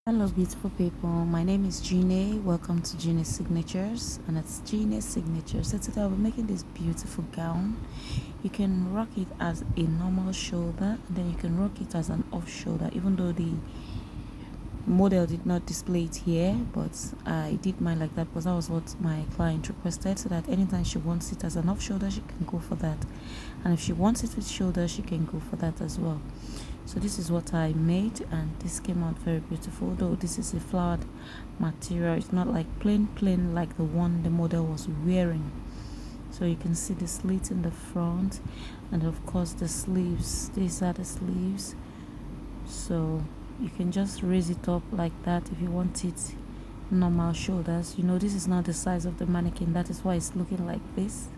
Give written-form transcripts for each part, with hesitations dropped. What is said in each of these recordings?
Hello, beautiful people. My name is Gine. Welcome to Gine's Signatures, and it's Gine's Signatures. So today I'll be making this beautiful gown. You can rock it as a normal shoulder, and then you can rock it as an off shoulder, even though the model did not display it here, but I did mine like that because that was what my client requested, so that anytime she wants it as an off shoulder, she can go for that, and if she wants it with shoulder, she can go for that as well. So this is what I made, and this came out very beautiful, though this is a flowered material. It's not like plain like the one the model was wearing. So you can see the slit in the front, and of course the sleeves. These are the sleeves. So you can just raise it up like that if you want it normal shoulders. This is not the size of the mannequin, that is why it's looking like this.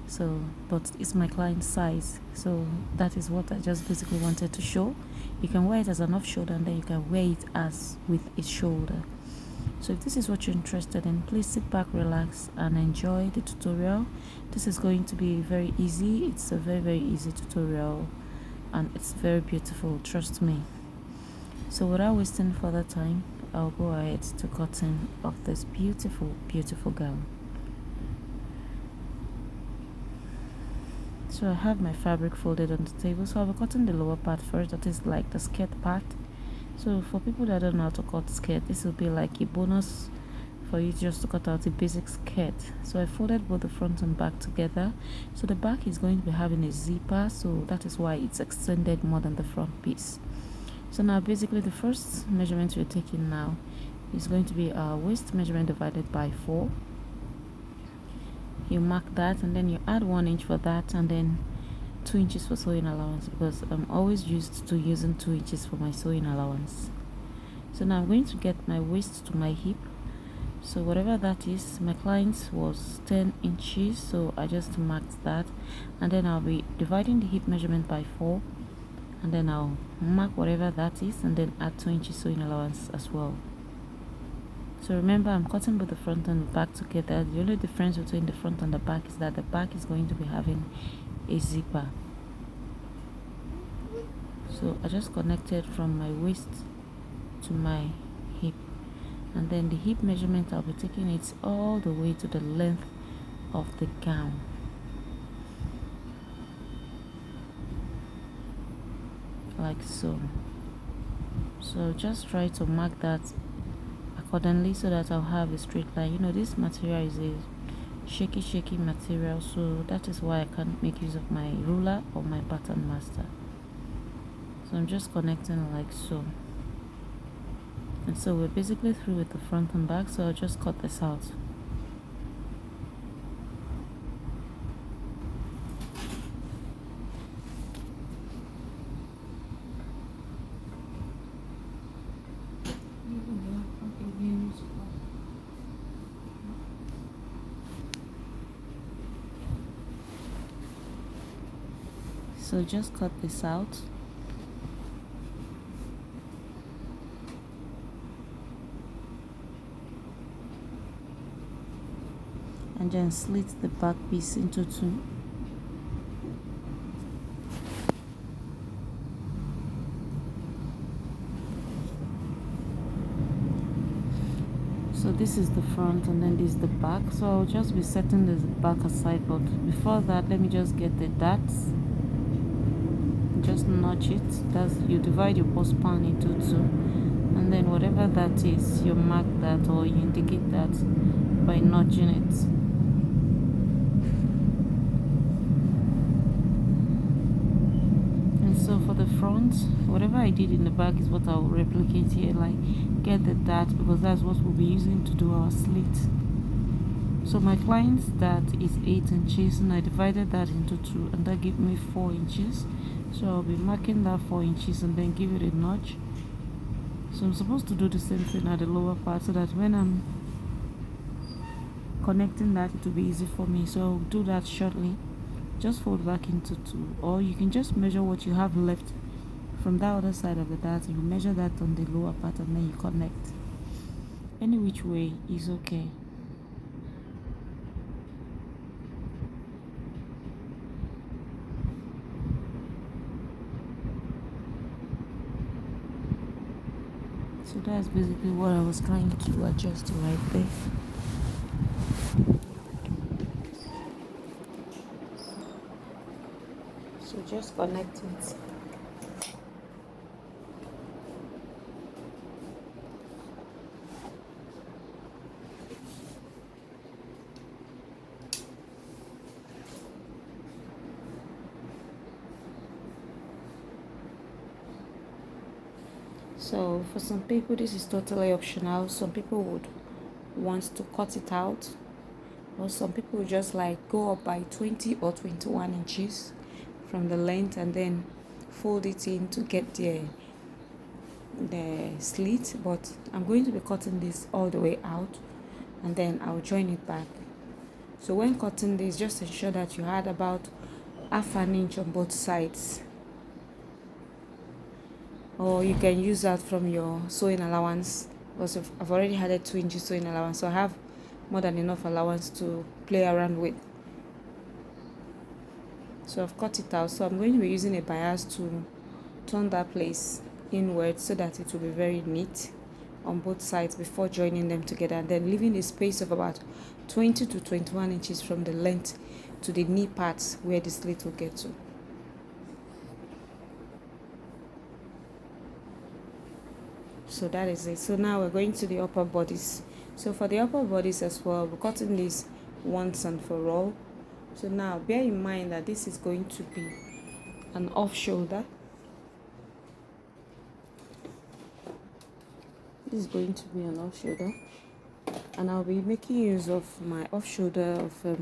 So but it's my client's size, so that is what I just basically wanted to show. You can wear it as an off shoulder, and then you can wear it as with a shoulder. So if this is what you're interested in, please sit back, relax, and enjoy the tutorial. This is going to be very easy. It's a very easy tutorial, and it's very beautiful, trust me. So without wasting further time, I'll go ahead to cutting of this beautiful gown. So I have my fabric folded on the table, so I'll be cutting the lower part first, that is like the skirt part. So for people that don't know how to cut skirt, this will be like a bonus for you just to cut out a basic skirt. So I folded both the front and back together. So the back is going to be having a zipper, so that is why it's extended more than the front piece. So now basically the first measurement we're taking now is going to be our waist measurement divided by 4. You mark that, and then you add 1 inch for that, and then 2 inches for sewing allowance, because I'm always used to using 2 inches for my sewing allowance. So now I'm going to get my waist to my hip. So whatever that is, my client's was 10 inches, so I just marked that, and then I'll be dividing the hip measurement by 4, and then I'll mark whatever that is, and then add 2 inches sewing allowance as well. So remember, I'm cutting both the front and the back together. The only difference between the front and the back is that the back is going to be having a zipper. So I just connected from my waist to my hip, and then the hip measurement, I'll be taking it all the way to the length of the gown. Like so. So just try to mark that accordingly so that I'll have a straight line. This material is a shaky material, so that is why I can't make use of my ruler or my pattern master. So I'm just connecting like so, and so we're basically through with the front and back. So I'll just cut this out. So just cut this out. And then slit the back piece into 2. So this is the front, and then this is the back. So I'll just be setting the back aside, but before that, let me just get the darts. Just notch it. That's, you divide your post pan into 2, and then whatever that is, you mark that, or you indicate that by notching it. And so for the front, whatever I did in the back is what I'll replicate here, like get the dart, because that's what we'll be using to do our slit. So my client's dart is 8 inches, and I divided that into 2, and that gave me 4 inches. So I'll be marking that 4 inches and then give it a notch. So I'm supposed to do the same thing at the lower part, so that when I'm connecting that, it will be easy for me. So I'll do that shortly. Just fold back into 2, or you can just measure what you have left from that other side of the dart, and you measure that on the lower part, and then you connect. Any which way is okay. So that's basically what I was trying to adjust right there. So just connect it. So for some people this is totally optional. Some people would want to cut it out, or some people would just like go up by 20 or 21 inches from the length and then fold it in to get the slit. But I'm going to be cutting this all the way out and then I'll join it back. So when cutting this, just ensure that you had about half an inch on both sides, or you can use that from your sewing allowance, because I've already had a 2 inches sewing allowance, so I have more than enough allowance to play around with. So I've cut it out. So I'm going to be using a bias to turn that place inward so that it will be very neat on both sides before joining them together, and then leaving a space of about 20 to 21 inches from the length to the knee parts where the slit will get to. So that is it. So now we're going to the upper bodies. So for the upper bodies as well, we're cutting this once and for all. So now bear in mind that this is going to be an off shoulder. This is going to be an off shoulder, and I'll be making use of my off shoulder of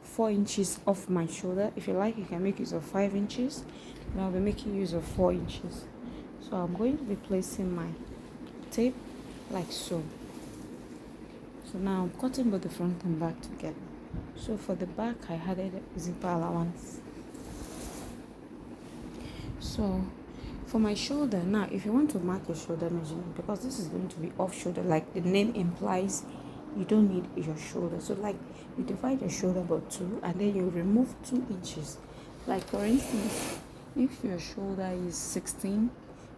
4 inches off my shoulder. If you like, you can make use of 5 inches, but I'll be making use of 4 inches. So I'm going to be placing my tape like so. So now I'm cutting both the front and back together. So for the back, I added zipper allowance. So for my shoulder, now if you want to mark your shoulder measurement, because this is going to be off shoulder, like the name implies, you don't need your shoulder. So like you divide your shoulder by 2 and then you remove 2 inches. Like for instance, if your shoulder is 16,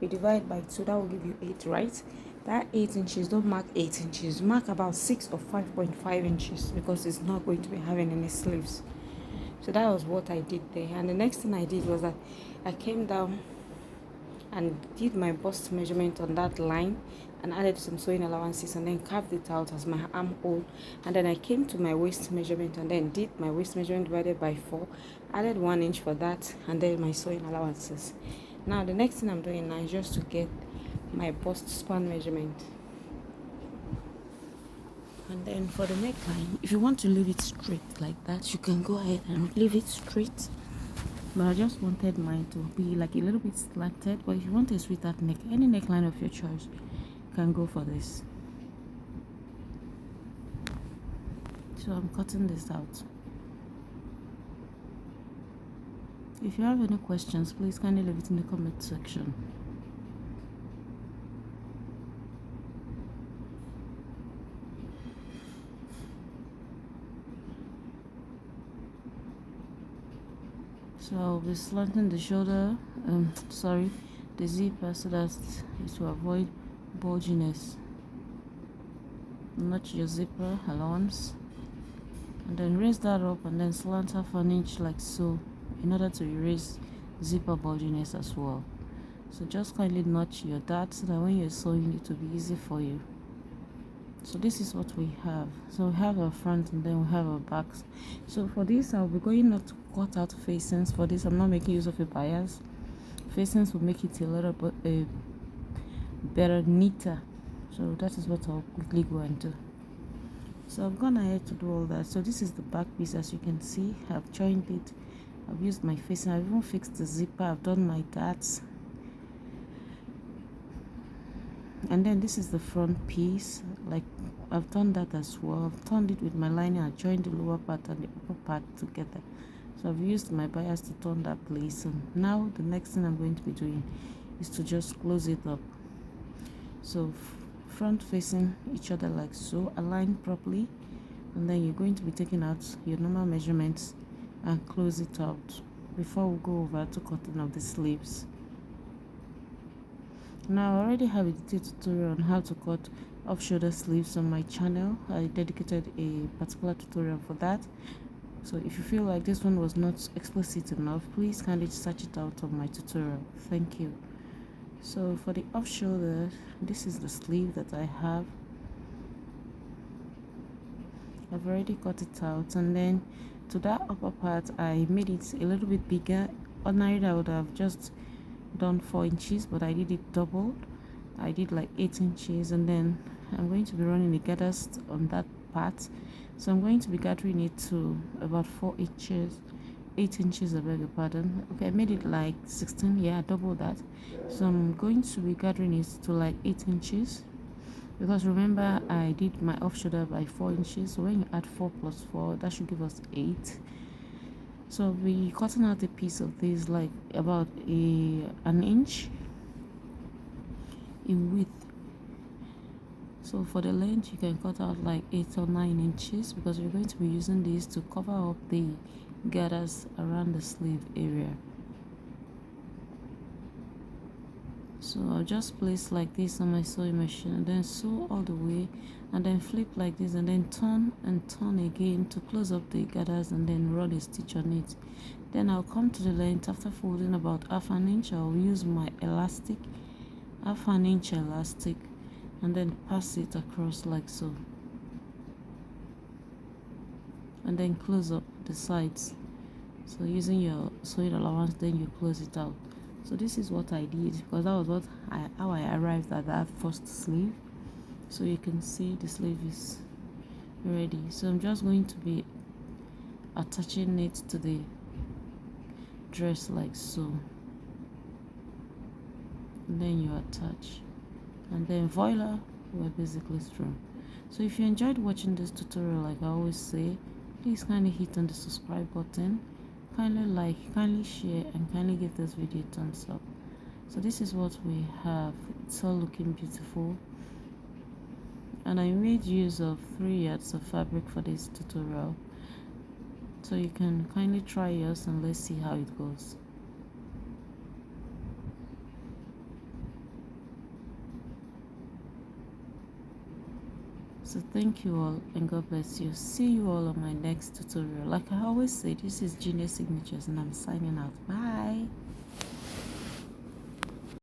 you divide by 2, that will give you 8, right? That 8 inches, don't mark 8 inches, mark about 6 or 5.5 inches, because it's not going to be having any sleeves. So that was what I did there. And the next thing I did was that I came down and did my bust measurement on that line and added some sewing allowances and then carved it out as my armhole. And then I came to my waist measurement and then did my waist measurement divided by 4, added 1 inch for that, and then my sewing allowances. Now the next thing I'm doing now is just to get my bust span measurement. And then for the neckline, if you want to leave it straight like that, you can go ahead and leave it straight. But I just wanted mine to be like a little bit slanted. But if you want a sweetheart neck, any neckline of your choice, you can go for this. So I'm cutting this out. If you have any questions, please kindly leave it in the comment section. So I'll be slanting the shoulder, the zipper, so that it will avoid bulginess. Notch your zipper allowance, and then raise that up and then slant half an inch like so, in order to erase zipper bulginess as well. So just kindly notch your dart so that when you're sewing it will be easy for you. So this is what we have. So we have our front and then we have our backs. So for this, I'll be going not to cut out facings. For this, I'm not making use of a bias. Facings will make it a little bit better, neater. So that is what I'll quickly go and do. So I've gone ahead to do all that. So this is the back piece. As you can see, I've joined it. I've used my facing. I've even fixed the zipper. I've done my darts. And then this is the front piece. Like I've done that as well. I've turned it with my lining. I joined the lower part and the upper part together. So I've used my bias to turn that place. And now the next thing I'm going to be doing is to just close it up. So front facing each other like so, aligned properly, and then you're going to be taking out your normal measurements and close it out before we go over to cutting of the sleeves. Now I already have a detailed tutorial on how to cut off shoulder sleeves on my channel. I dedicated a particular tutorial for that. So if you feel like this one was not explicit enough, please kindly search it out on my tutorial. Thank you. So for the off shoulder, this is the sleeve that I have. I've already cut it out, and then to that upper part I made it a little bit bigger. Ordinarily I would have just done 4 inches, but I did it double. I did like 8 inches, and then I'm going to be running the gathers on that part, so I'm going to be gathering it to about 4 inches, 8 inches, I beg your pardon. Okay, I made it like 16, yeah, double that. So I'm going to be gathering it to like 8 inches, because remember I did my off shoulder by 4 inches, so when you add 4 plus 4, that should give us 8. So I'll be cutting out a piece of this like about an inch in width. So for the length, you can cut out like 8 or 9 inches, because we're going to be using this to cover up the gathers around the sleeve area. So I'll just place like this on my sewing machine, and then sew all the way, and then flip like this, and then turn and turn again to close up the gathers, and then run a stitch on it. Then I'll come to the length. After folding about half an inch, I'll use my elastic, half an inch elastic, and then pass it across like so, and then close up the sides. So using your sewing allowance, then you close it out. So this is what I did, because that was how I arrived at that first sleeve. So you can see the sleeve is ready. So I'm just going to be attaching it to the dress like so, and then you attach, and then voila, we're basically through. So if you enjoyed watching this tutorial, like I always say, please kindly hit on the subscribe button, kindly like, kindly share, and kindly give this video a thumbs up. So this is what we have. It's all looking beautiful, and I made use of 3 yards of fabric for this tutorial, so you can kindly try yours and let's see how it goes. So thank you all, and God bless you. See you all on my next tutorial. Like I always say, this is Genius Signatures, and I'm signing out. Bye.